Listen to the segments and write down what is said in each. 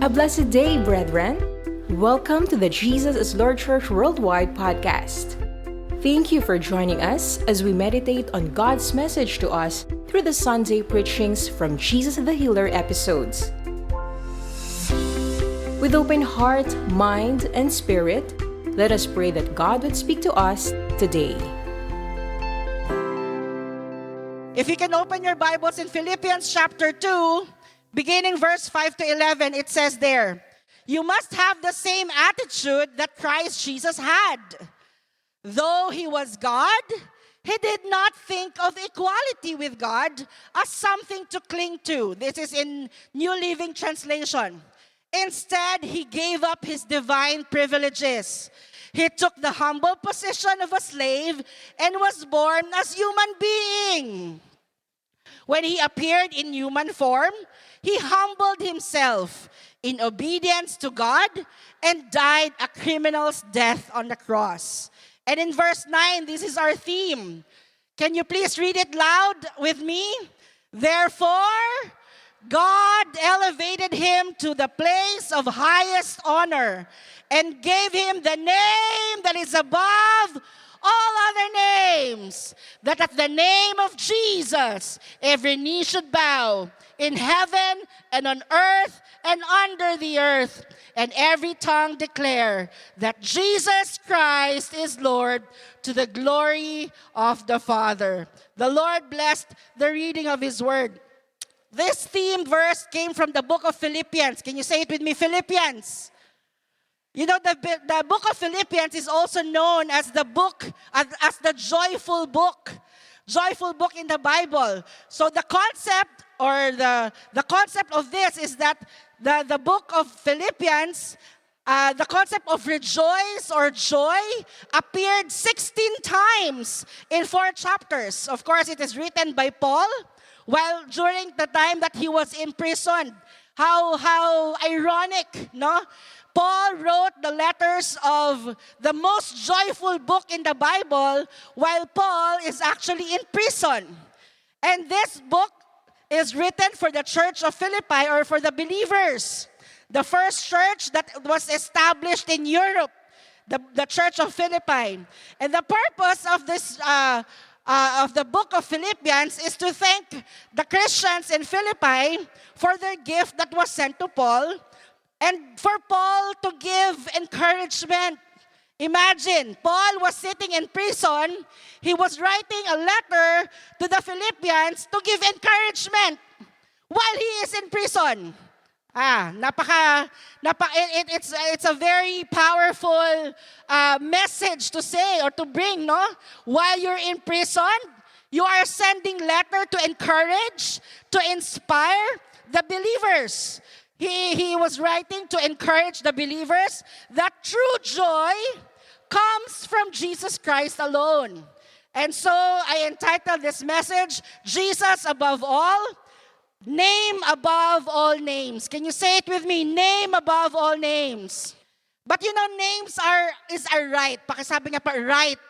A blessed day, brethren. Welcome to the Jesus is Lord Church Worldwide podcast. Thank you for joining us as we meditate on God's message to us through the Sunday preachings from Jesus the Healer episodes. With open heart, mind, and spirit, let us pray that God would speak to us today. If you can open your Bibles in Philippians chapter 2, beginning verse 5 to 11, it says there, "You must have the same attitude that Christ Jesus had. Though he was God, he did not think of equality with God as something to cling to." This is in New Living Translation. Instead, he gave up his divine privileges. He took the humble position of a slave and was born as human being. When he appeared in human form, he humbled himself in obedience to God and died a criminal's death on the cross. And in verse 9, this is our theme. Can you please read it loud with me? "Therefore, God elevated him to the place of highest honor and gave him the name that is above all other names, that at the name of Jesus, every knee should bow in heaven and on earth and under the earth, and every tongue declare that Jesus Christ is Lord, to the glory of the Father." The Lord blessed the reading of His word. This theme verse came from the book of Philippians. Can you say it with me? Philippians. You know, the book of Philippians is also known as the book, as the joyful book in the Bible. So the concept or the concept of this is that the book of Philippians, the concept of rejoice or joy appeared 16 times in 4 chapters. Of course, it is written by Paul while during the time that he was imprisoned. How ironic, no? Paul wrote the letters of the most joyful book in the Bible while Paul is actually in prison. And this book is written for the church of Philippi, or for the believers. The first church that was established in Europe, the church of Philippi. And the purpose of this of the book of Philippians is to thank the Christians in Philippi for their gift that was sent to Paul, and for Paul to give encouragement. Imagine, Paul was sitting in prison. He was writing a letter to the Philippians to give encouragement while he is in prison. It's a very powerful message to say or to bring, no? While you're in prison, you are sending letter to encourage, to inspire the believers. He was writing to encourage the believers that true joy comes from Jesus Christ alone. And so I entitled this message, "Jesus Above All, Name Above All Names." Can you say it with me? Name above all names. But you know, names is a right. Pakisabi nga pa, right.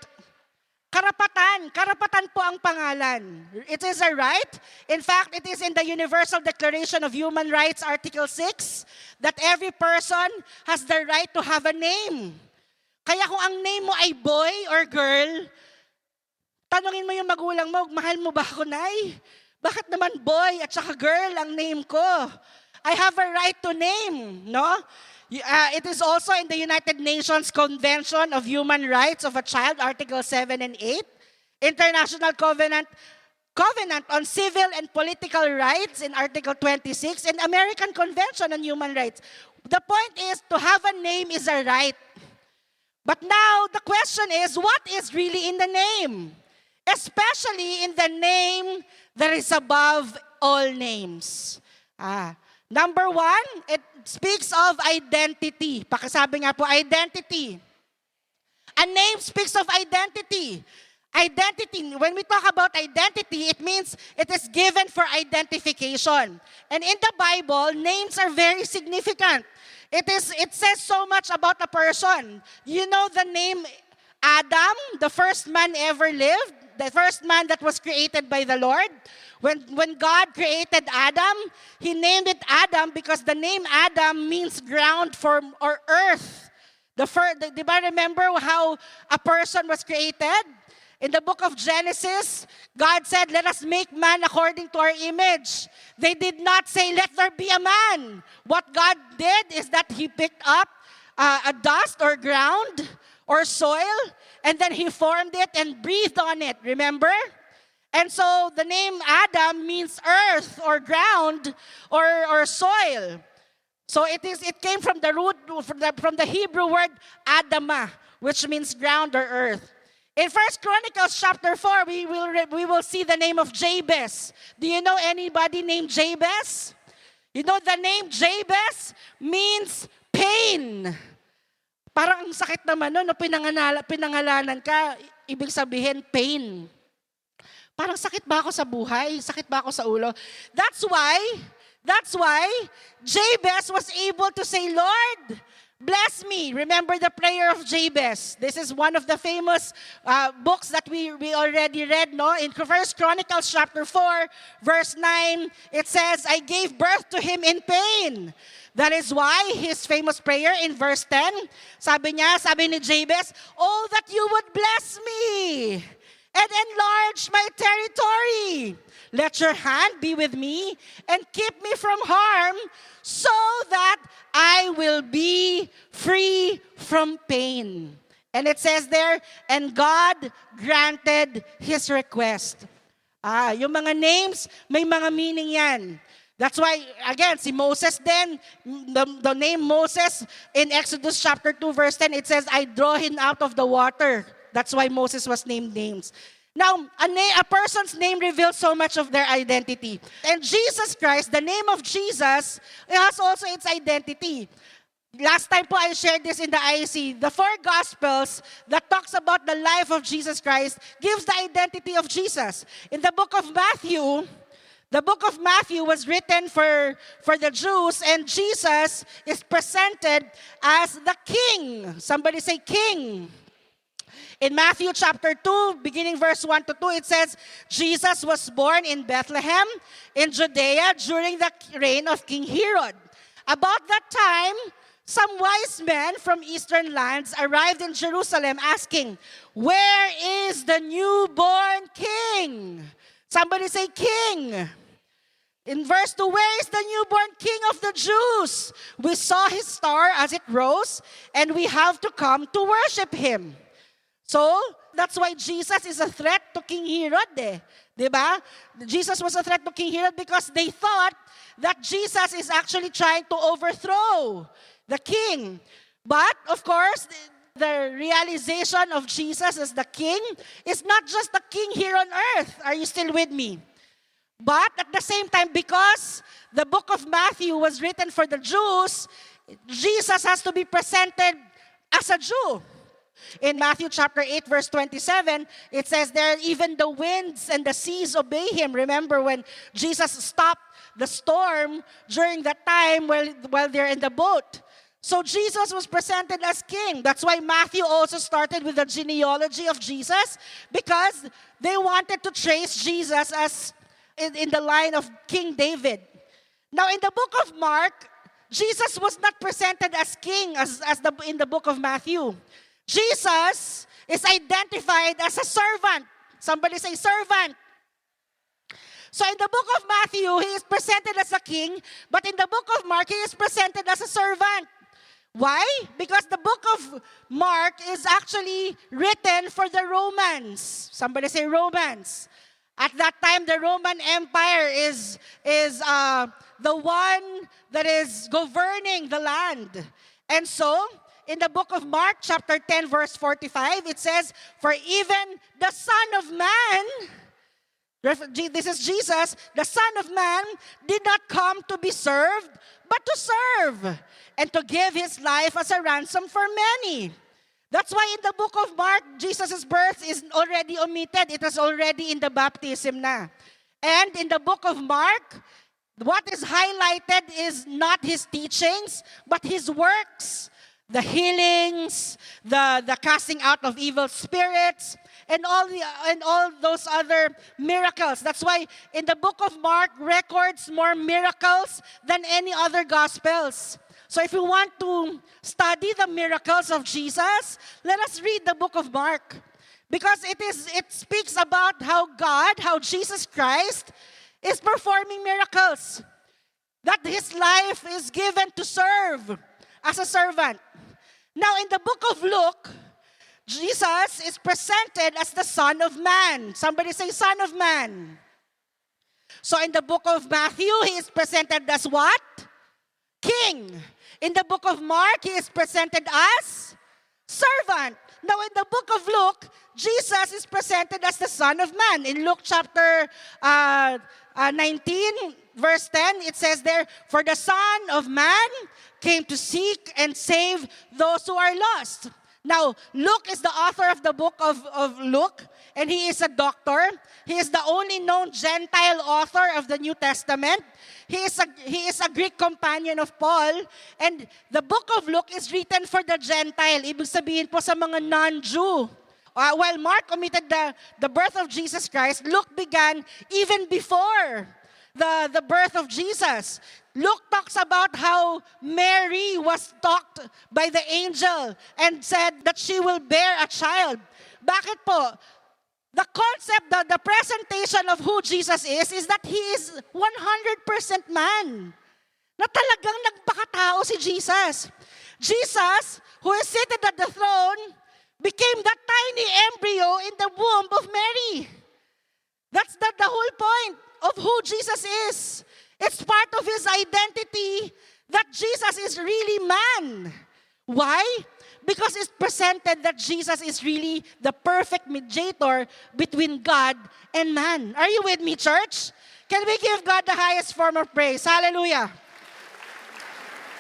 Karapatan po ang pangalan. It is a right. In fact, it is in the Universal Declaration of Human Rights, Article 6, that every person has the right to have a name. Kaya kung ang name mo ay boy or girl, tanungin mo yung magulang mo, "Mahal mo ba ako, Nay? Bakit naman boy at saka girl ang name ko? I have a right to name," no? It is also in the United Nations Convention of Human Rights of a Child, Article 7 and 8, International Covenant on Civil and Political Rights in Article 26, and American Convention on Human Rights. The point is, to have a name is a right. But now, the question is, what is really in the name? Especially in the name that is above all names. Number 1, it speaks of identity. Pakisabi nga po, identity. A name speaks of identity. Identity, when we talk about identity, it means it is given for identification. And in the Bible, names are very significant. It says so much about a person. You know the name Adam, the first man ever lived? the first man that was created by the Lord. When God created Adam, He named it Adam because the name Adam means ground or earth. Di ba remember how a person was created? In the book of Genesis, God said, let us make man according to our image. They did not say, let there be a man. What God did is that He picked up a dust or ground or soil, and then He formed it and breathed on it, remember? And so the name Adam means earth or ground or soil. So it came from the root, from the Hebrew word Adamah, which means ground or earth. In 1 Chronicles chapter 4, we will see the name of Jabez. Do you know anybody named Jabez? You know the name Jabez means pain. Parang ang sakit naman no, pinangalanan ka, ibig sabihin pain. Parang sakit ba ako sa buhay? Sakit ba ako sa ulo? That's why Jabez was able to say, Lord, bless me. Remember the prayer of Jabez. This is one of the famous books that we already read, no? In 1 Chronicles chapter 4, verse 9, it says, I gave birth to him in pain. That is why his famous prayer in verse 10, sabi ni Jabez, oh, that you would bless me and enlarge my territory. Let your hand be with me and keep me from harm so that I will be free from pain. And it says there, and God granted his request. Yung mga names, may mga meaning yan. That's why, again, si Moses then, the name Moses in Exodus chapter 2 verse 10, it says, I draw him out of the water. That's why Moses was named names. Now, a person's name reveals so much of their identity. And Jesus Christ, the name of Jesus, has also its identity. Last time po I shared this in the IC. The 4 Gospels that talks about the life of Jesus Christ gives the identity of Jesus. In the book of Matthew, was written for the Jews, and Jesus is presented as the King. Somebody say King. In Matthew chapter 2, beginning verse 1 to 2, it says, Jesus was born in Bethlehem, in Judea, during the reign of King Herod. About that time, some wise men from eastern lands arrived in Jerusalem asking, where is the newborn king? Somebody say King. In verse 2, where is the newborn King of the Jews? We saw his star as it rose, and we have to come to worship him. So, that's why Jesus is a threat to King Herod. Diba? Jesus was a threat to King Herod because they thought that Jesus is actually trying to overthrow the king. But, of course, the realization of Jesus as the king is not just the king here on earth. Are you still with me? But at the same time, because the book of Matthew was written for the Jews, Jesus has to be presented as a Jew. In Matthew chapter 8, verse 27, it says there, even the winds and the seas obey him. Remember when Jesus stopped the storm during that time while they're in the boat. So Jesus was presented as king. That's why Matthew also started with the genealogy of Jesus, because they wanted to trace Jesus as in the line of King David. Now in the book of Mark, Jesus was not presented as king in the book of Matthew. Jesus is identified as a servant. Somebody say servant. So in the book of Matthew, he is presented as a king, but in the book of Mark, he is presented as a servant. Why? Because the book of Mark is actually written for the Romans. Somebody say Romans. At that time, the Roman Empire is the one that is governing the land. And so, in the book of Mark, chapter 10, verse 45, it says, for even the Son of Man, this is Jesus, the Son of Man did not come to be served, but to serve, and to give his life as a ransom for many. That's why in the book of Mark, Jesus' birth is already omitted. It was already in the baptism na. And in the book of Mark, what is highlighted is not his teachings, but his works. The healings, the casting out of evil spirits, and all those other miracles. That's why in the book of Mark records more miracles than any other gospels. So if you want to study the miracles of Jesus, let us read the book of Mark. Because it speaks about how Jesus Christ is performing miracles. That his life is given to serve as a servant. Now in the book of Luke, Jesus is presented as the Son of Man. Somebody say Son of Man. So in the book of Matthew, he is presented as what? King. In the book of Mark, he is presented as servant. Now in the book of Luke, Jesus is presented as the Son of Man. In Luke chapter 19, verse 10, it says there, "For the Son of Man came to seek and save those who are lost." Now, Luke is the author of the book of Luke, and he is a doctor. He is the only known Gentile author of the New Testament. He is a Greek companion of Paul, and the book of Luke is written for the Gentile. Ibig sabihin po sa mga non-Jew. While Mark omitted the birth of Jesus Christ, Luke began even before the birth of Jesus. Luke talks about how Mary was talked by the angel and said that she will bear a child. Bakit po? The concept, the presentation of who Jesus is that he is 100% man. Na talagang nagpakatao si Jesus. Jesus, who is seated at the throne, became that tiny embryo in the womb of Mary. That's the whole point of who Jesus is. It's part of his identity that Jesus is really man. Why? Because it's presented that Jesus is really the perfect mediator between God and man. Are you with me, church? Can we give God the highest form of praise? Hallelujah.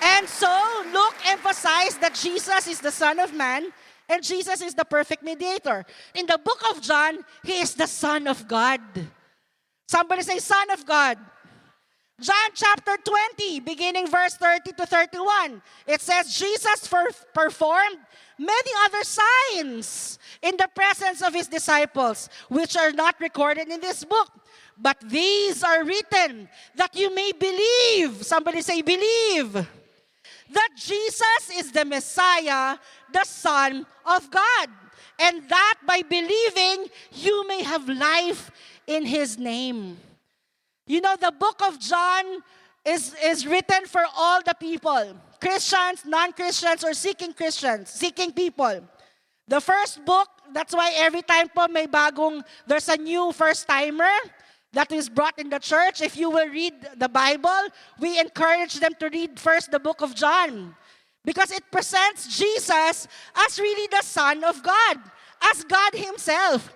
And so, Luke emphasized that Jesus is the Son of Man and Jesus is the perfect mediator. In the book of John, he is the Son of God. Somebody say, Son of God. John chapter 20, beginning verse 30 to 31. It says, Jesus performed many other signs in the presence of his disciples, which are not recorded in this book. But these are written that you may believe. Somebody say, believe. That Jesus is the Messiah, the Son of God. And that by believing, you may have life in his name. You know, the book of John is written for all the people. Christians, non-Christians, or seeking people. The first book, that's why every time po there's a new first-timer that is brought in the church. If you will read the Bible, we encourage them to read first the book of John. Because it presents Jesus as really the Son of God, as God himself.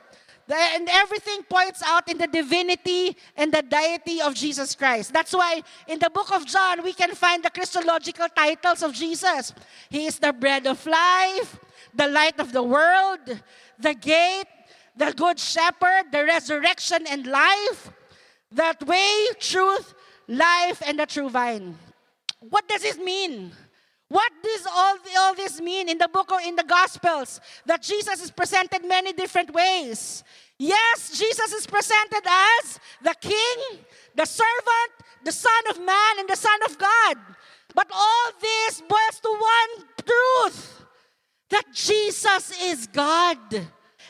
And everything points out in the divinity and the deity of Jesus Christ. That's why in the book of John, we can find the Christological titles of Jesus. He is the bread of life, the light of the world, the gate, the good shepherd, the resurrection and life, the way, truth, life, and the true vine. What does this mean? What does all this mean in the Gospels? That Jesus is presented many different ways. Yes, Jesus is presented as the King, the servant, the Son of Man, and the Son of God. But all this boils to one truth, that Jesus is God.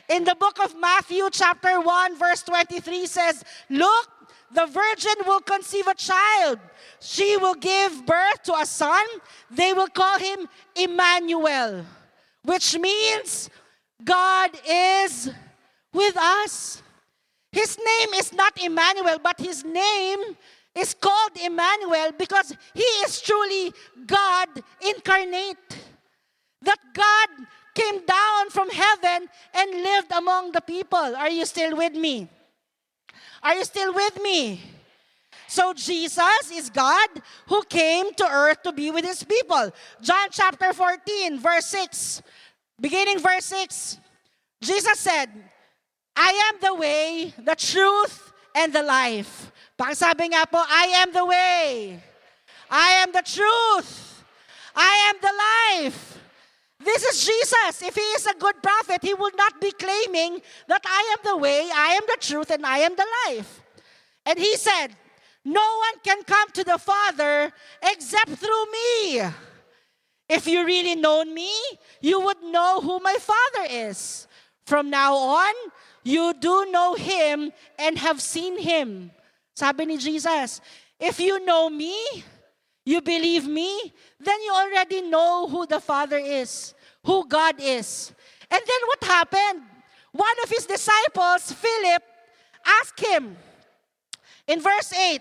In the book of Matthew chapter 1 verse 23 says, "Look, the virgin will conceive a child. She will give birth to a son. They will call him Emmanuel," which means God is with us. His name is not Emmanuel, but his name is called Emmanuel because he is truly God incarnate. That God came down from heaven and lived among the people. Are you still with me? Are you still with me? So Jesus is God who came to earth to be with his people. John chapter 14, verse 6. Beginning verse 6. Jesus said, "I am the way, the truth, and the life." Pakisabi nga po, I am the way. I am the truth. I am the life. This is Jesus. If he is a good prophet, he will not be claiming that I am the way, I am the truth, and I am the life. And he said, no one can come to the Father except through me. If you really known me, you would know who my Father is. From now on, you do know him and have seen him. Sabi ni Jesus, if you know me, you believe me, then you already know who the Father is, who God is. And then what happened? One of his disciples, Philip, asked him, in verse 8,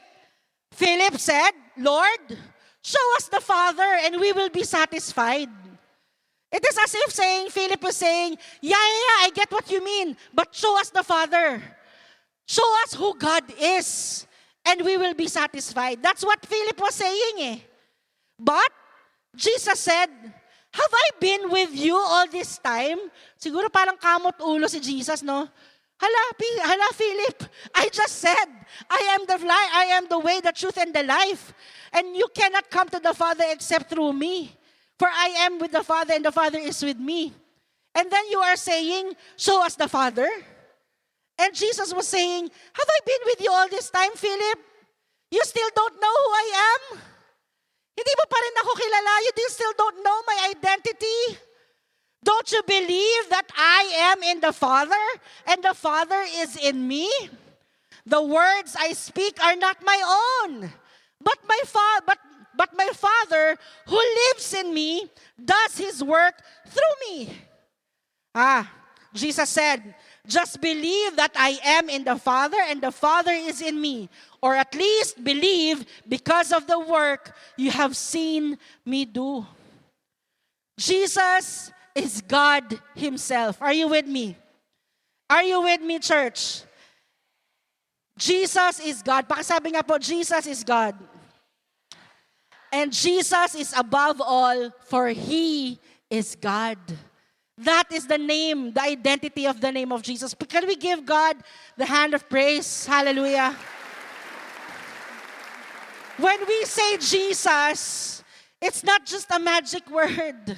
Philip said, Lord, show us the Father and we will be satisfied. It is as if Philip was saying, yeah, I get what you mean, but show us the Father. Show us who God is, and we will be satisfied. That's what Philip was saying eh. But Jesus said, have I been with you all this time? Siguro parang kamot ulo si Jesus, no? Hala, Philip, I just said, I am the way, the truth, and the life. And you cannot come to the Father except through me. For I am with the Father, and the Father is with me. And then you are saying, show us the Father. And Jesus was saying, have I been with you all this time, Philip? You still don't know who I am? Hindi mo pa rin ako kilala? You still don't know my identity? Don't you believe that I am in the Father, and the Father is in me? The words I speak are not my own, but my Father who lives in me does his work through me. Jesus said, just believe that I am in the Father and the Father is in me. Or at least believe because of the work you have seen me do. Jesus is God himself. Are you with me? Are you with me, church? Jesus is God. Pakisabi nga po, Jesus is God. And Jesus is above all, for he is God. That is the name, the identity of the name of Jesus. Can we give God the hand of praise? Hallelujah. When we say Jesus, it's not just a magic word.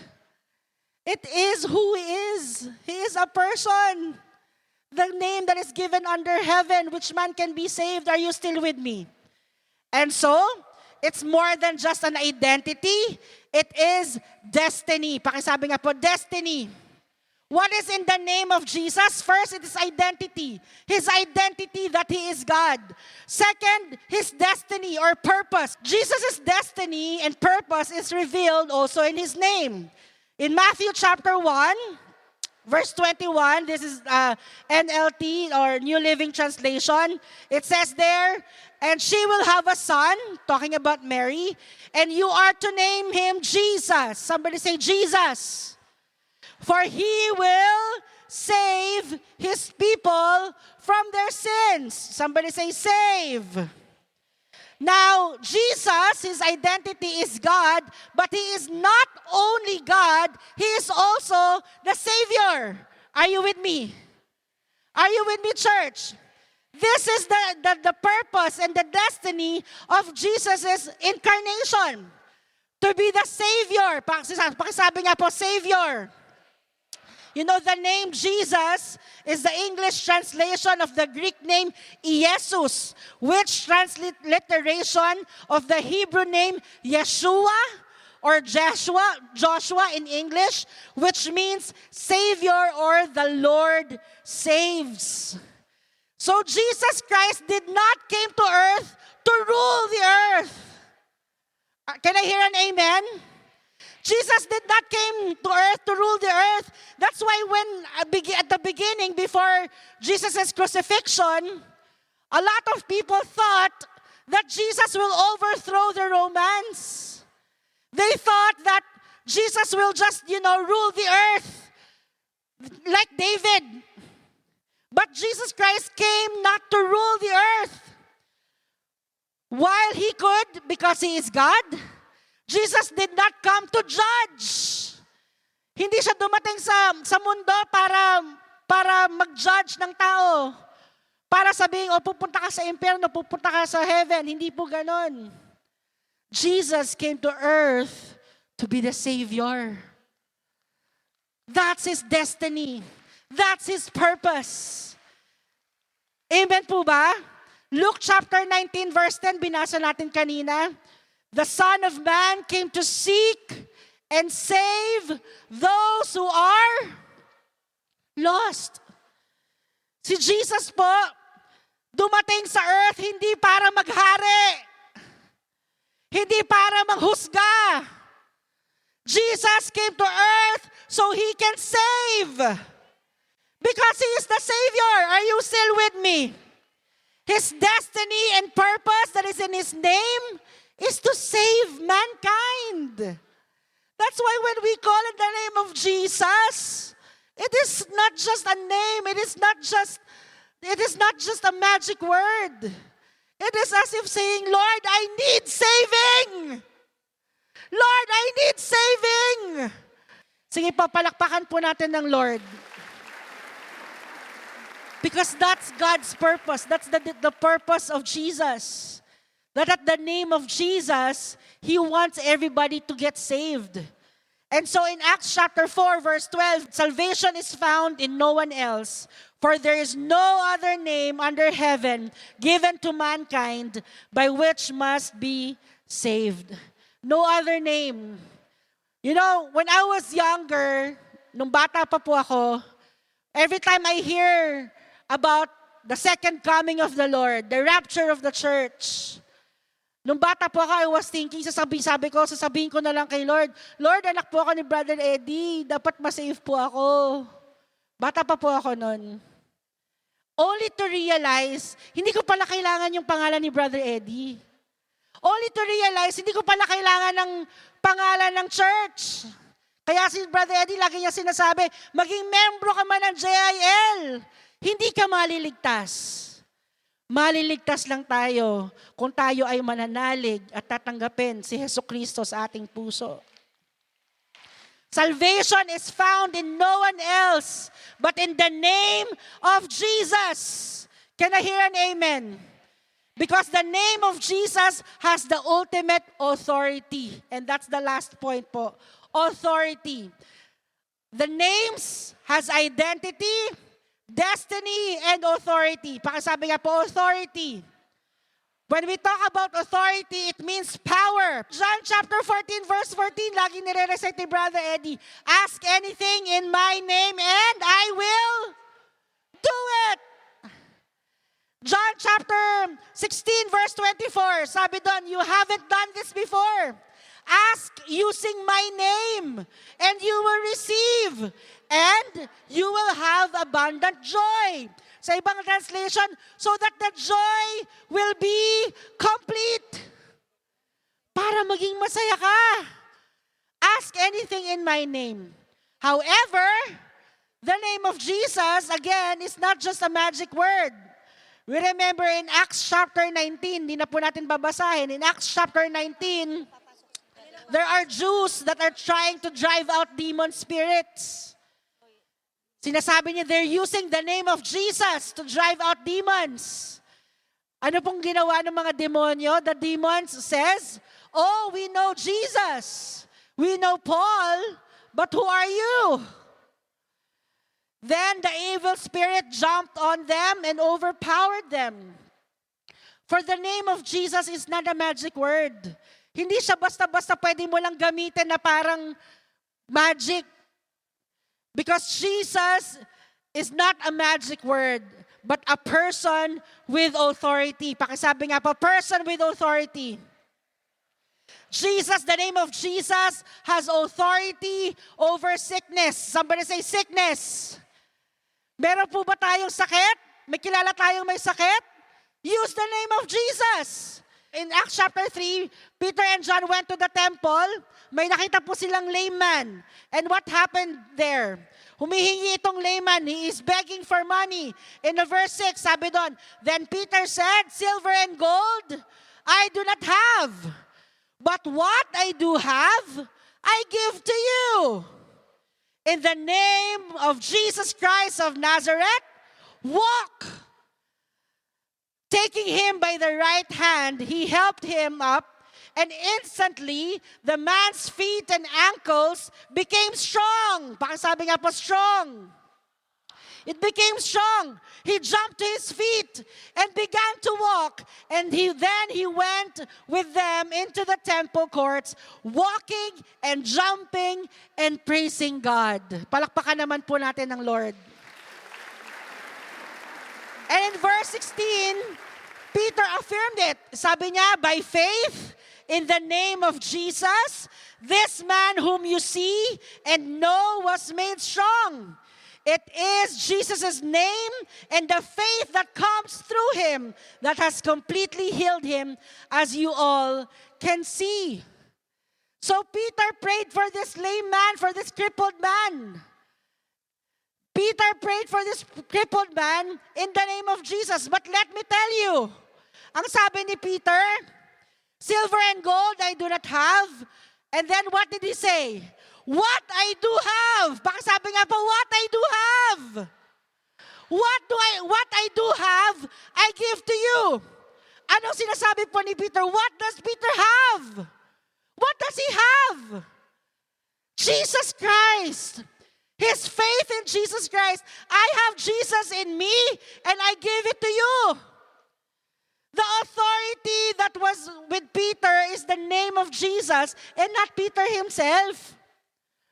It is who he is. He is a person. The name that is given under heaven, which man can be saved. Are you still with me? And so, it's more than just an identity. It is destiny. Pakisabi nga po, destiny. What is in the name of Jesus? First, it is identity. His identity that he is God. Second, his destiny or purpose. Jesus' destiny and purpose is revealed also in his name. In Matthew chapter 1, verse 21, this is NLT or New Living Translation. It says there, and she will have a son, talking about Mary, and you are to name him Jesus. Somebody say Jesus. For he will save his people from their sins. Somebody say save. Now, Jesus, his identity is God, but he is not only God, he is also the Savior. Are you with me? Are you with me, church? This is the purpose and the destiny of Jesus' incarnation. To be the Savior. Pakisabi nga po, Savior. You know, the name Jesus is the English translation of the Greek name Iesus, which transliteration of the Hebrew name Yeshua or Joshua in English, which means Savior or the Lord saves. So Jesus Christ did not came to earth to rule the earth. Can I hear an amen? Jesus did not came to earth to rule the earth. That's why when at the beginning, before Jesus' crucifixion, a lot of people thought that Jesus will overthrow the Romans. They thought that Jesus will just, rule the earth like David. But Jesus Christ came not to rule the earth. While he could, because he is God, Jesus did not come to judge. Hindi siya dumating sa mundo para mag-judge ng tao. Para sabihin, pupunta ka sa impyerno, pupunta ka sa heaven. Hindi po ganon. Jesus came to earth to be the Savior. That's His destiny. That's His purpose. Amen po ba? Luke chapter 19 verse 10, binasa natin kanina. The Son of Man came to seek and save those who are lost. Si Jesus po, dumating sa earth hindi para maghari. Hindi para manghusga. Jesus came to earth so He can save. Because He is the Savior. Are you still with me? His destiny and purpose that is in His name is to save mankind. That's why when we call in the name of Jesus, it is not just a name. It is not just a magic word. It is as if saying, Lord, I need saving. Lord, I need saving. Sige po, palakpakan po natin ng Lord. Because that's God's purpose. That's the purpose of Jesus. That at the name of Jesus, He wants everybody to get saved. And so in Acts chapter 4, verse 12, salvation is found in no one else, for there is no other name under heaven given to mankind by which must be saved. No other name. You know, when I was younger, nung bata pa po ako, every time I hear about the second coming of the Lord, the rapture of the church, nung bata po ako, I was thinking, sasabihin ko na lang kay Lord, Lord, anak po ako ni Brother Eddie, dapat masave po ako. Bata pa po ako nun. Only to realize, hindi ko pala kailangan yung pangalan ni Brother Eddie. Only to realize, hindi ko pala kailangan ng pangalan ng church. Kaya si Brother Eddie, lagi niya sinasabi, maging membro ka man ng JIL, hindi ka maliligtas. Maliligtas lang tayo kung tayo ay mananalig at tatanggapin si Jesucristo sa ating puso. Salvation is found in no one else but in the name of Jesus. Can I hear an amen? Because the name of Jesus has the ultimate authority. And that's the last point po. Authority. The names has identity, destiny, and authority. Pakisabi nga po, authority. When we talk about authority, it means power. John chapter 14, verse 14, lagi nire-recite ni Brother Eddie, ask anything in my name and I will do it. John chapter 16, verse 24, sabi doon, you haven't done this before. Ask using my name and you will receive and you will have abundant joy. Sa ibang translation, so that the joy will be complete. Para maging masaya ka. Ask anything in my name. However, the name of Jesus, again, is not just a magic word. We remember in Acts chapter 19, di na po natin babasahin, in Acts chapter 19, there are Jews that are trying to drive out demon spirits. Sinasabi niya, they're using the name of Jesus to drive out demons. Ano pong ginawa ng mga demonyo? The demons says, oh, we know Jesus. We know Paul, but who are you? Then the evil spirit jumped on them and overpowered them. For the name of Jesus is not a magic word. Hindi siya basta-basta pwede mo lang gamitin na parang magic. Because Jesus is not a magic word, but a person with authority. Pakisabi nga po, person with authority. Jesus, the name of Jesus, has authority over sickness. Somebody say sickness. Meron po ba tayong sakit? May kilala tayong may sakit? Use the name of Jesus. In Acts chapter 3, Peter and John went to the temple. May nakita po silang layman. And what happened there? Humihingi itong layman. He is begging for money. In the verse 6, sabi doon, then Peter said, silver and gold I do not have. But what I do have, I give to you. In the name of Jesus Christ of Nazareth, walk. Taking him by the right hand, he helped him up, and instantly, the man's feet and ankles became strong. Baka sabi nga po, strong. It became strong. He jumped to his feet and began to walk. And then he went with them into the temple courts, walking and jumping and praising God. Palakpakan naman po natin ng Lord. And in verse 16, Peter affirmed it. Sabi niya, by faith in the name of Jesus, this man whom you see and know was made strong. It is Jesus' name and the faith that comes through him that has completely healed him, as you all can see. So Peter prayed for this lame man, for this crippled man. Peter prayed for this crippled man in the name of Jesus. But let me tell you, ang sabi ni Peter, silver and gold I do not have. And then what did he say? What I do have. Baka sabi nga po, what I do have. What I do have, I give to you. Anong sinasabi po ni Peter? What does Peter have? What does he have? Jesus Christ. His faith in Jesus Christ. I have Jesus in me and I give it to you. The authority that was with Peter is the name of Jesus and not Peter himself.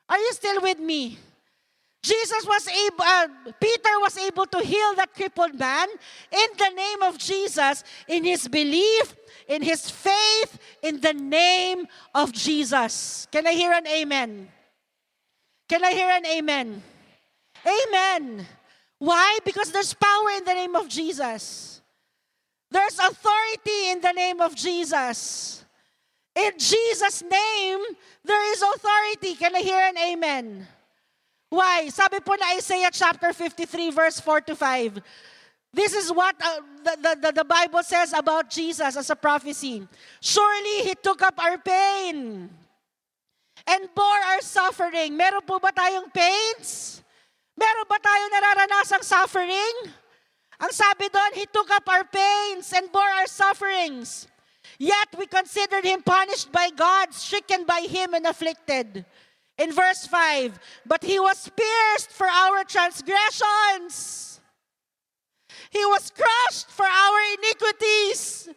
Are you still with me? Peter was able to heal that crippled man in the name of Jesus, in his belief, in his faith, in the name of Jesus. Can I hear an amen? Can I hear an amen? Amen. Why? Because there's power in the name of Jesus. There's authority in the name of Jesus. In Jesus' name, there is authority. Can I hear an amen? Why? Sabi po na Isaiah chapter 53 verse 4 to 5. This is what the Bible says about Jesus as a prophecy. Surely He took up our pain and bore our suffering. Meron po ba tayong pains? Meron ba tayong nararanasang suffering? Ang sabi doon, He took up our pains and bore our sufferings. Yet we considered Him punished by God, stricken by Him and afflicted. In verse 5, but He was pierced for our transgressions. He was crushed for our iniquities.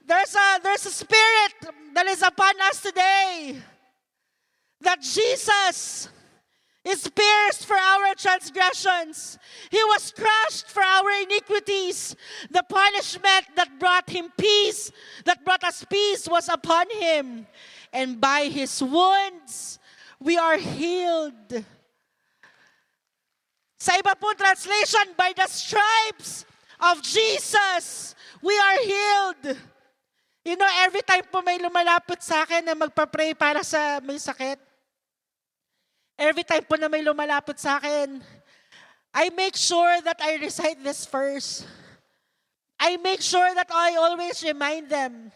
There's a spirit that is upon us today, that Jesus is pierced for our transgressions. He was crushed for our iniquities. The punishment that brought Him peace, that brought us peace, was upon Him. And by His wounds, we are healed. Sa iba po translation, by the stripes of Jesus, we are healed. You know, every time po may lumalapit sa akin na magpa-pray para sa may sakit, every time po na may lumalapit sa akin, I make sure that I recite this verse. I make sure that I always remind them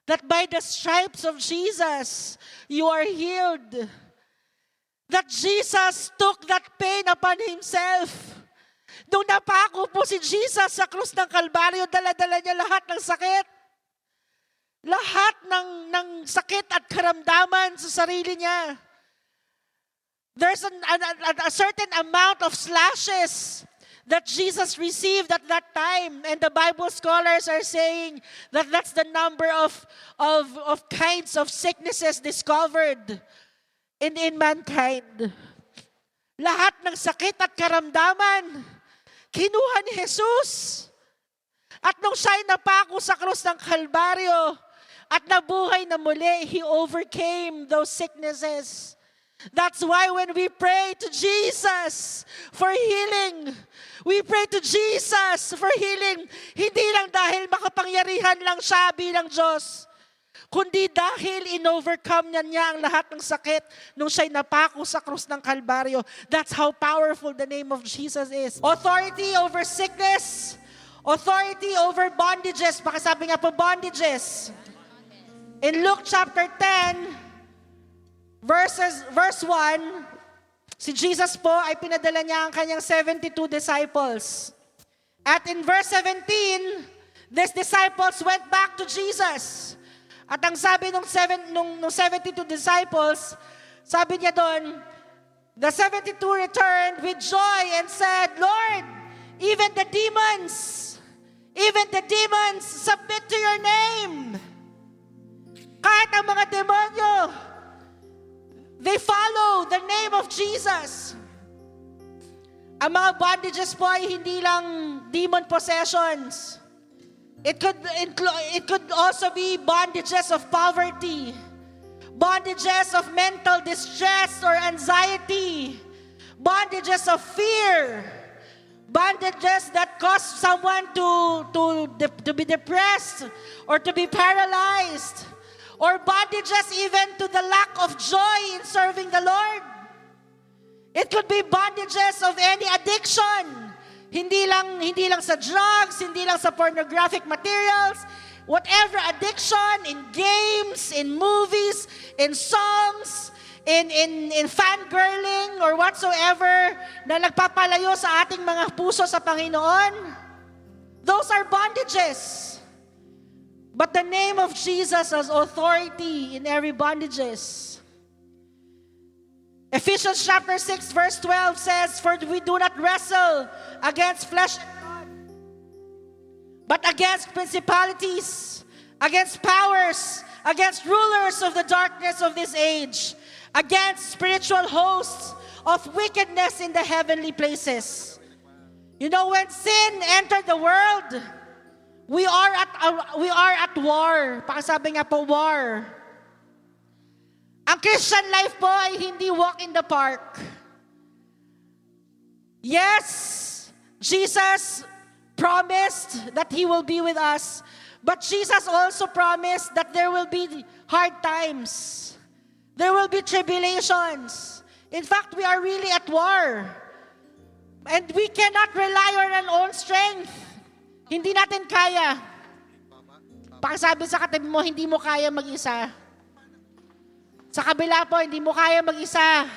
that by the stripes of Jesus, you are healed. That Jesus took that pain upon Himself. Nung napako po si Jesus sa krus ng Kalbaryo, dala-dala niya lahat ng sakit. Lahat ng sakit at karamdaman sa sarili niya. There's a certain amount of slashes that Jesus received at that time. And the Bible scholars are saying that that's the number of kinds of sicknesses discovered in mankind. Lahat ng sakit at karamdaman, kinuha ni Jesus. At nung siya'y napako sa krus ng Kalbaryo at nabuhay na muli, He overcame those sicknesses. That's why when we pray to Jesus for healing, we pray to Jesus for healing, hindi lang dahil makapangyarihan lang siya bilang Diyos, kundi dahil in-overcome niya ang lahat ng sakit nung siya'y napako sa krus ng Kalbaryo. That's how powerful the name of Jesus is. Authority over sickness, authority over bondages. Pakisabi nga po, bondages. In Luke chapter 10, verse 1, si Jesus po ay pinadala niya ang kanyang 72 disciples. At in verse 17, these disciples went back to Jesus. At ang sabi nung 72 disciples, sabi niya doon, the 72 returned with joy and said, Lord, even the demons submit to your name. Kahit ang mga demonyo, they follow the name of Jesus. Ang mga bondages po ay hindi lang demon possessions. It could also be bondages of poverty, bondages of mental distress or anxiety, bondages of fear, bondages that cause someone to be depressed or to be paralyzed, or bondages even to the lack of joy in serving the Lord. It could be bondages of any addiction. Hindi lang sa drugs, hindi lang sa pornographic materials, whatever addiction, in games, in movies, in songs, in fangirling, or whatsoever na nagpapalayo sa ating mga puso sa Panginoon. Those are bondages. But the name of Jesus has authority in every bondages. Ephesians chapter 6 verse 12 says, For we do not wrestle against flesh and blood, but against principalities, against powers, against rulers of the darkness of this age, against spiritual hosts of wickedness in the heavenly places. You know, when sin entered the world, we are at war. Pakasabi nga po, war. Ang Christian life po ay hindi walk in the park. Yes, Jesus promised that He will be with us, but Jesus also promised that there will be hard times. There will be tribulations. In fact, we are really at war. And we cannot rely on our own strength. Hindi natin kaya. Pakisabi sa katabi mo, hindi mo kaya mag-isa. Sa kabila po, hindi mo kaya mag-isa.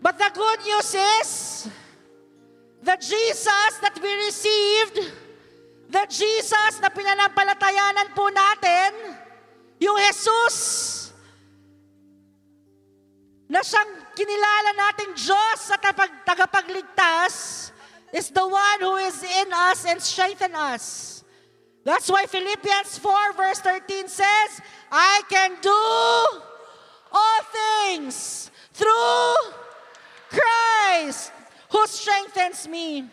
But the good news is, the Jesus that we received, the Jesus na pinanampalatayanan po natin, yung Jesus, na siyang kinilala nating Diyos at tagapagligtas, is the one who is in us and strengthen us. That's why Philippians 4 verse 13 says, I can do all things through Christ who strengthens me.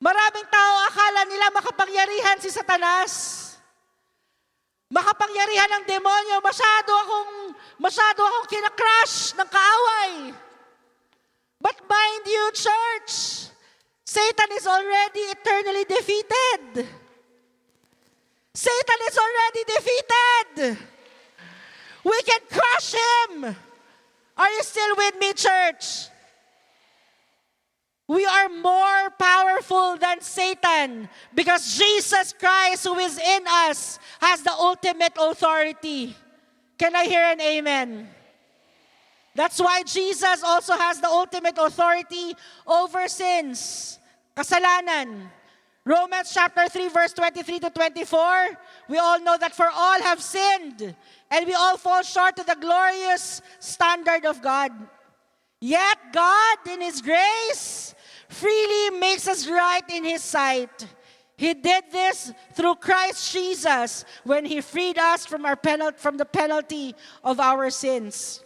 Maraming tao akala nila makapangyarihan si Satanas. Makapangyarihan ng demonyo. Masyado akong kinakrush ng kaaway. But mind you, church, Satan is already eternally defeated. Satan is already defeated. We can crush him. Are you still with me, church? We are more powerful than Satan because Jesus Christ, who is in us, has the ultimate authority. Can I hear an amen? That's why Jesus also has the ultimate authority over sins, kasalanan. Romans chapter 3 verse 23 to 24, we all know that for all have sinned and we all fall short of the glorious standard of God. Yet God, in His grace, freely makes us right in His sight. He did this through Christ Jesus when He freed us from the penalty of our sins.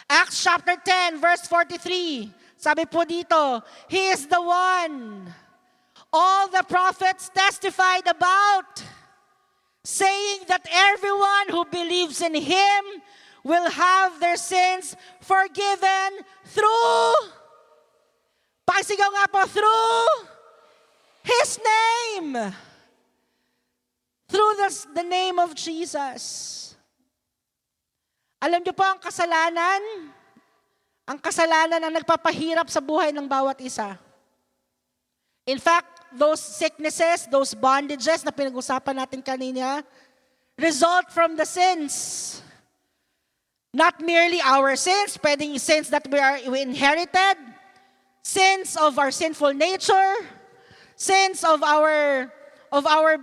Acts chapter 10 verse 43, sabi po dito, He is the one all the prophets testified about, saying that everyone who believes in Him will have their sins forgiven through, pakisigaw nga po, through His name. Through the name of Jesus. Alam niyo po ang kasalanan ang nagpapahirap sa buhay ng bawat isa. In fact, those sicknesses, those bondages na pinag-usapan natin kanina, result from the sins. Not merely our sins, pwedeng sins that we inherited, sins of our sinful nature, sins of our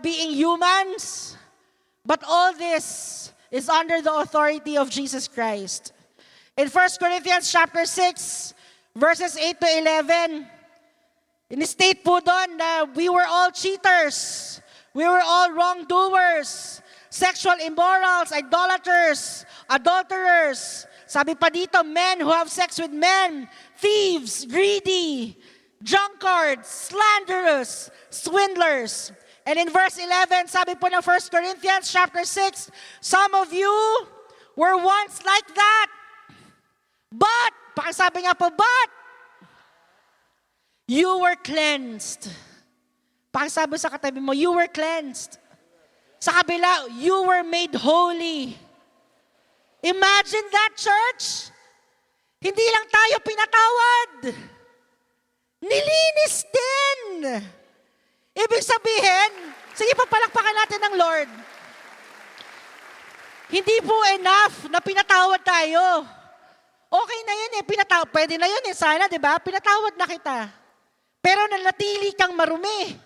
being humans, But all this is under the authority of Jesus Christ. In 1 Corinthians chapter 6, verses 8 to 11, in-state po doon na we were all cheaters. We were all wrongdoers, sexual immorals, idolaters, adulterers. Sabi pa dito, men who have sex with men, thieves, greedy, drunkards, slanderers, swindlers. And in verse 11, sabi po ng 1 Corinthians chapter 6, some of you were once like that. But, pakisabi nga po, but, you were cleansed. Pakisabi sa katabi mo, you were cleansed. Sa kabila, you were made holy. Imagine that, church. Hindi lang tayo pinatawad. Nilinis din. Ibig sabihin, sige papalakpakan natin ng Lord. Hindi po enough na pinatawad tayo. Okay na yun pwede na yun sana, di ba? Pinatawad na kita. Pero nanatili kang marumi.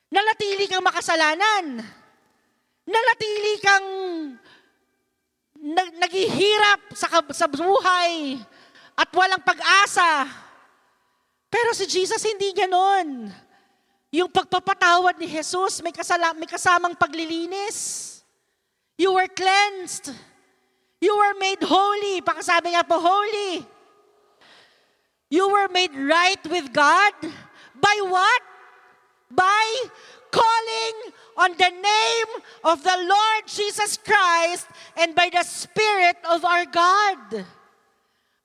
Nanatili kang makasalanan. Nanatili kang naghihirap sa buhay at walang pag-asa. Pero si Jesus hindi ganon. Yung pagpapatawad ni Jesus may kasamang paglilinis. You were cleansed. You were made holy. Pakasabi nga po, holy. You were made right with God. By what? By calling on the name of the Lord Jesus Christ and by the Spirit of our God.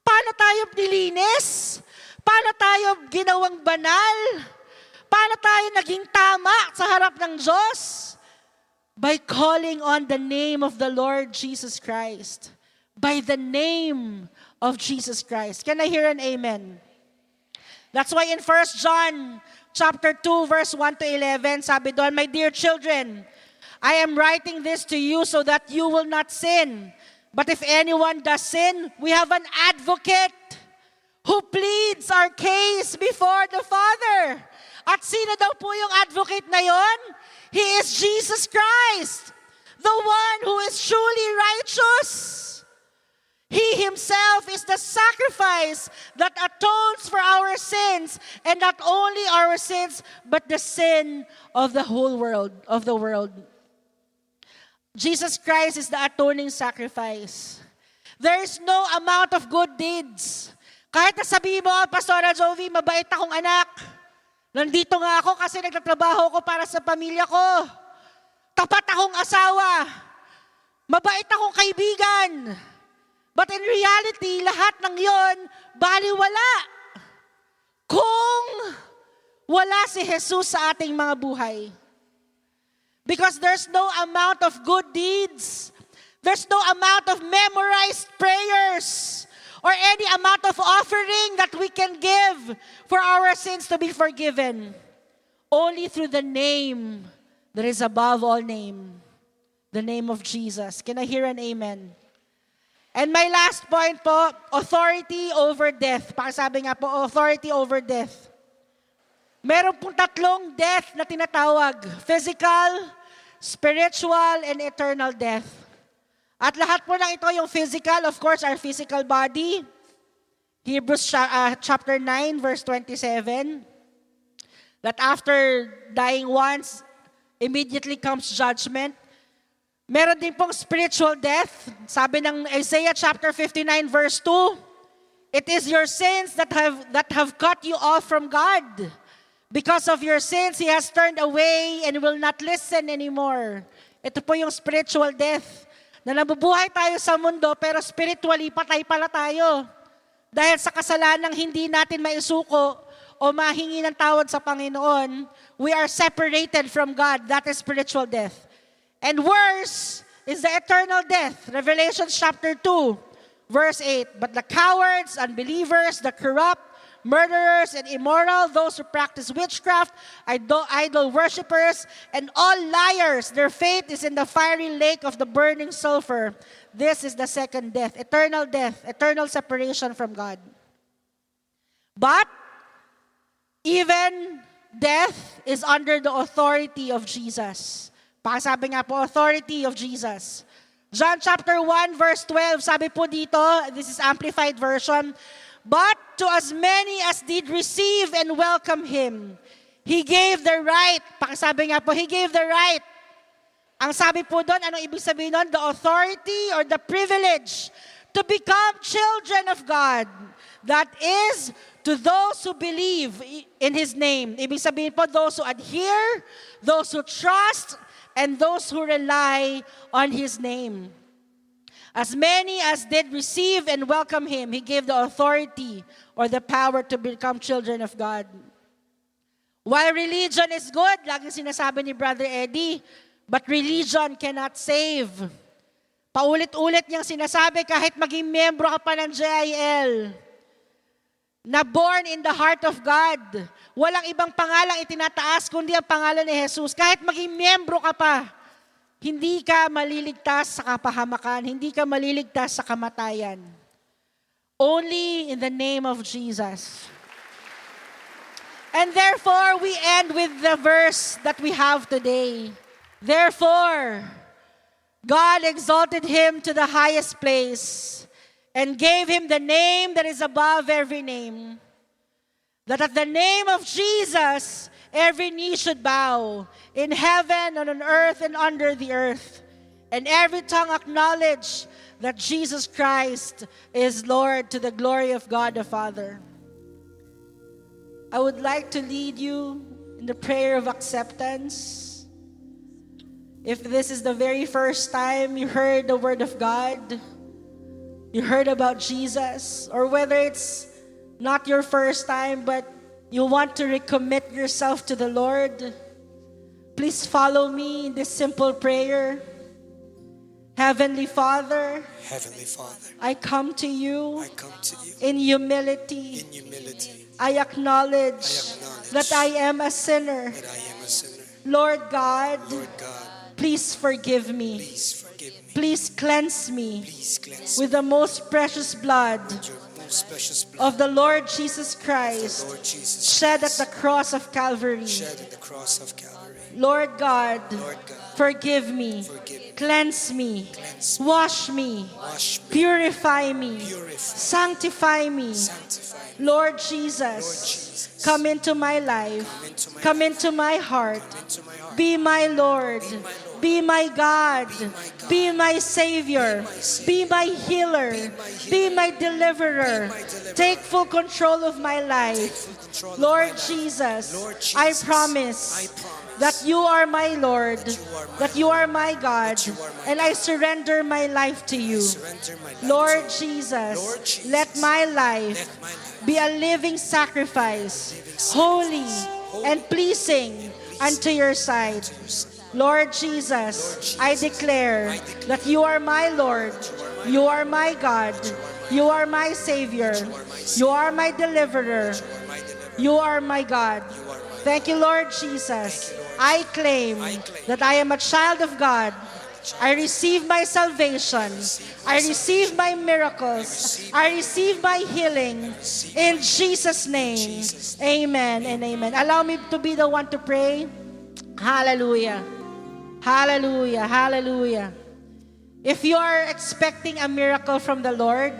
Paano tayo nilinis? Paano tayo ginawang banal? Paano tayo naging tama sa harap ng Diyos? By calling on the name of the Lord Jesus Christ. By the name of Jesus Christ. Can I hear an amen? That's why in 1 John chapter 2, verse 1 to 11, sabi doon, my dear children, I am writing this to you so that you will not sin. But if anyone does sin, we have an advocate who pleads our case before the Father. At sino daw po yung advocate na yon? He is Jesus Christ, the one who is truly righteous. He himself is the sacrifice that atones for our sins, and not only our sins, but the sin of the whole world, of the world. Jesus Christ is the atoning sacrifice. There is no amount of good deeds. Kahit na sabihin mo, Pastora Jovi, mabait akong anak. Nandito nga ako kasi nagtatrabaho ko para sa pamilya ko. Tapat akong asawa. Mabait akong kaibigan. But in reality, lahat ng yon, baliwala. Kung wala si Jesus sa ating mga buhay. Because there's no amount of good deeds. There's no amount of memorized prayers or any amount of offering that we can give for our sins to be forgiven. Only through the name that is above all name. The name of Jesus. Can I hear an amen? And my last point po, authority over death. Pakisabi nga po, authority over death. Meron pong tatlong death na tinatawag. Physical, spiritual, and eternal death. At lahat po ng ito, yung physical, of course, our physical body. Hebrews chapter 9, verse 27. That after dying once, immediately comes judgment. Meron din pong spiritual death. Sabi ng Isaiah chapter 59, verse 2, it is your sins that have cut you off from God. Because of your sins, He has turned away and will not listen anymore. Ito po yung spiritual death. Na nabubuhay tayo sa mundo, pero spiritually, patay pala tayo. Dahil sa kasalanang hindi natin maisuko o mahingi ng tawad sa Panginoon, we are separated from God. That is spiritual death. And worse is the eternal death. Revelation chapter 2, verse 8. But the cowards, unbelievers, the corrupt, murderers and immoral, those who practice witchcraft, idol worshippers, and all liars, their fate is in the fiery lake of the burning sulfur. This is the second death, eternal separation from God. But even death is under the authority of Jesus. Sabi nga po, authority of Jesus. John chapter 1 verse 12, sabi po dito, this is amplified version, but to as many as did receive and welcome Him, He gave the right. Sabi nga po, He gave the right. Ang sabi po doon, anong ibig sabihin doon? The authority or the privilege to become children of God. That is, to those who believe in His name. Ibig sabihin po, those who adhere, those who trust, and those who rely on His name. As many as did receive and welcome Him, He gave the authority or the power to become children of God. While religion is good, laging sinasabi ni Brother Eddie, but religion cannot save. Paulit-ulit niyang sinasabi kahit maging membro ka pa ng JIL, na born in the heart of God, walang ibang pangalang itinataas kundi ang pangalan ni Jesus. Kahit maging membro ka pa, hindi ka maliligtas sa kapahamakan, hindi ka maliligtas sa kamatayan. Only in the name of Jesus. And therefore, we end with the verse that we have today. Therefore, God exalted Him to the highest place and gave Him the name that is above every name, that at the name of Jesus, every knee should bow, in heaven and on earth and under the earth, and every tongue acknowledge that Jesus Christ is Lord, to the glory of God the Father. I would like to lead you in the prayer of acceptance. If this is the very first time you heard the Word of God, you heard about Jesus, or whether it's not your first time, but you want to recommit yourself to the Lord, please follow me in this simple prayer. Heavenly Father, I come to you, in humility. I acknowledge that I am a sinner. Lord God, please forgive me. Please cleanse me with the most precious blood of the Lord Jesus Christ, shed at the cross of Calvary. Lord God, forgive me, cleanse me, wash me, purify me, sanctify me. Lord Jesus, come into my life, come into my heart, be my Lord, be my God, be my Savior, be my healer, be my deliverer. Take full control of my life. Lord Jesus, I promise that you are my Lord, that you are my God, and I surrender my life to you. Lord Jesus, let my life be a living sacrifice, holy and pleasing unto your sight. Lord Jesus, I declare that you are my Lord, you are my God, you are my Savior, you are my deliverer, you are my God. Thank you, Lord Jesus. I claim that I am a child of God. I receive my salvation. I receive my miracles. I receive my healing. In Jesus' name, amen and amen. Allow me to be the one to pray. Hallelujah. Hallelujah. Hallelujah. If you are expecting a miracle from the Lord,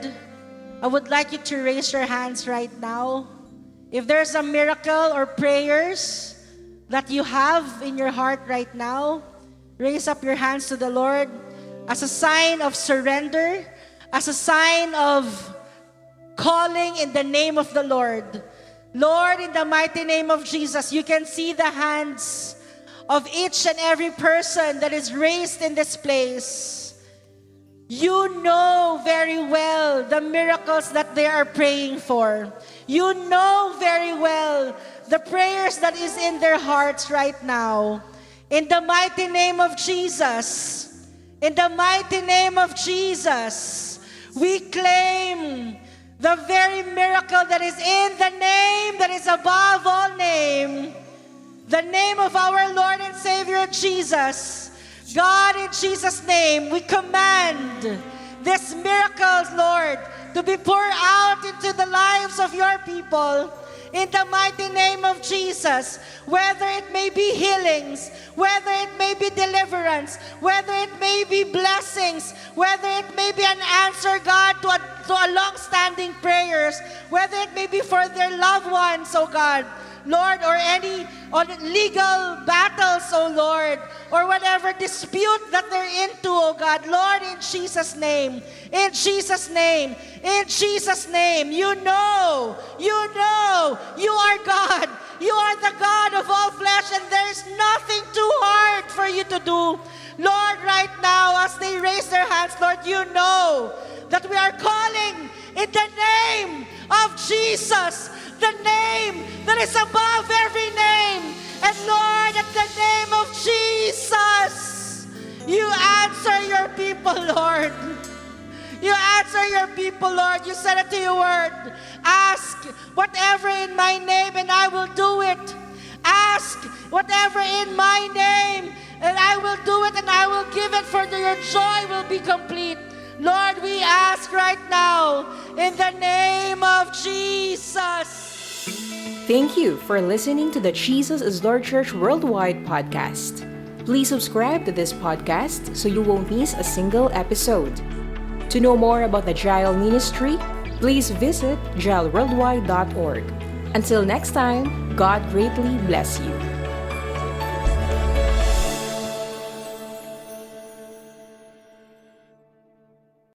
I would like you to raise your hands right now. If there's a miracle or prayers that you have in your heart right now, raise up your hands to the Lord as a sign of surrender, as a sign of calling in the name of the Lord. Lord, in the mighty name of Jesus, you can see the hands of each and every person that is raised in this place. You know very well the miracles that they are praying for. You know very well the prayers that is in their hearts right now. In the mighty name of Jesus, in the mighty name of Jesus, we claim the very miracle that is in the name that is above all name, the name of our Lord and Savior Jesus. God, in Jesus' name, we command these miracles, Lord, to be poured out into the lives of your people. in the mighty name of Jesus. Whether it may be healings, whether it may be deliverance, whether it may be blessings, whether it may be an answer, God, to a long-standing prayers, whether it may be for their loved ones, oh God, Lord, or any legal battles, oh Lord, or whatever dispute that they're into, oh God, Lord, in Jesus' name, in Jesus' name, in Jesus' name, you know, you are God. You are the God of all flesh, and there is nothing too hard for you to do. Lord, right now, as they raise their hands, Lord, you know that we are calling in the name of Jesus, the name that is above every name. And Lord, at the name of Jesus, you answer your people, Lord. You answer your people, Lord. You said it to your word. Ask whatever in my name, and I will do it. Ask whatever in my name, and I will do it, and I will give it, for your joy will be complete. Lord, we ask right now in the name of Jesus. Thank you for listening to the Jesus is Lord Church Worldwide podcast. Please subscribe to this podcast so you won't miss a single episode. To know more about the Jael Ministry, please visit jaelworldwide.org. Until next time, God greatly bless you.